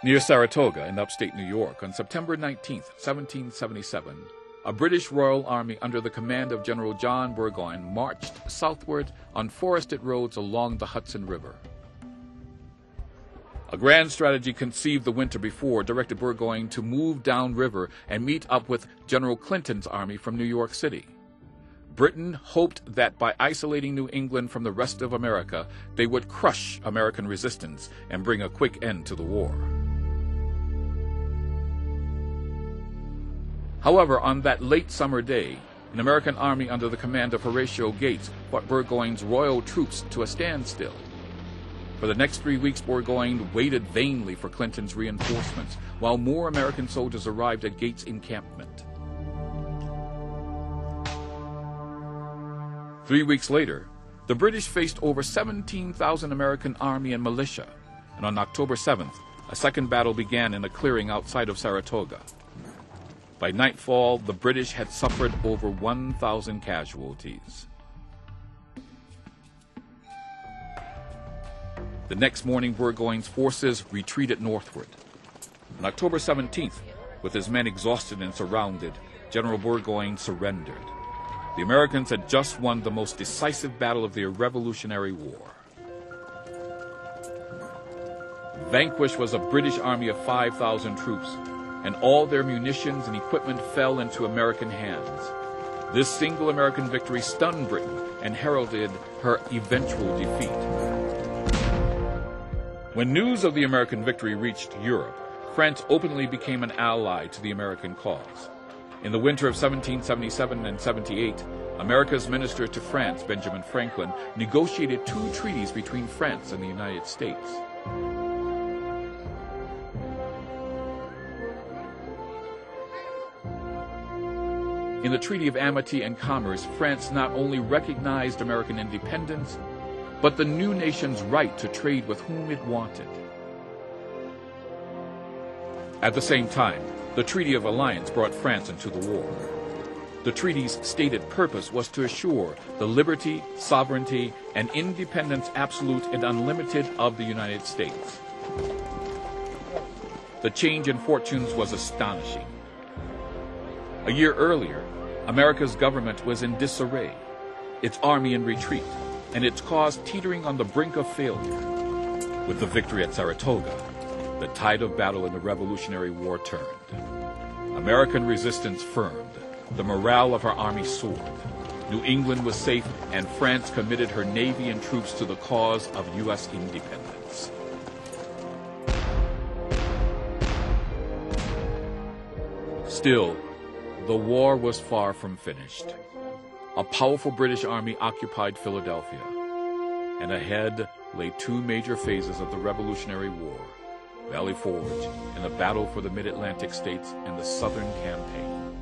Near Saratoga in upstate New York, on September 19, 1777, a British Royal Army under the command of General John Burgoyne marched southward on forested roads along the Hudson River. A grand strategy conceived the winter before directed Burgoyne to move downriver and meet up with General Clinton's army from New York City. Britain hoped that by isolating New England from the rest of America, they would crush American resistance and bring a quick end to the war. However, on that late summer day, an American army under the command of Horatio Gates brought Burgoyne's royal troops to a standstill. For the next 3 weeks, Burgoyne waited vainly for Clinton's reinforcements, while more American soldiers arrived at Gates' encampment. 3 weeks later, the British faced over 17,000 American army and militia, and on October 7th, a second battle began in a clearing outside of Saratoga. By nightfall, the British had suffered over 1,000 casualties. The next morning, Burgoyne's forces retreated northward. On October 17th, with his men exhausted and surrounded, General Burgoyne surrendered. The Americans had just won the most decisive battle of their Revolutionary War. Vanquished was a British army of 5,000 troops, and all their munitions and equipment fell into American hands. This single American victory stunned Britain and heralded her eventual defeat. When news of the American victory reached Europe, France openly became an ally to the American cause. In the winter of 1777 and 78, America's minister to France, Benjamin Franklin, negotiated 2 treaties between France and the United States. In the Treaty of Amity and Commerce, France not only recognized American independence, but the new nation's right to trade with whom it wanted. At the same time, the Treaty of Alliance brought France into the war. The treaty's stated purpose was to assure the liberty, sovereignty, and independence absolute and unlimited of the United States. The change in fortunes was astonishing. A year earlier, America's government was in disarray, its army in retreat, and its cause teetering on the brink of failure. With the victory at Saratoga, the tide of battle in the Revolutionary War turned. American resistance firmed. The morale of her army soared. New England was safe, and France committed her navy and troops to the cause of U.S. independence. Still, the war was far from finished. A powerful British army occupied Philadelphia, and ahead lay 2 major phases of the Revolutionary War, Valley Forge and the battle for the Mid-Atlantic states and the Southern Campaign.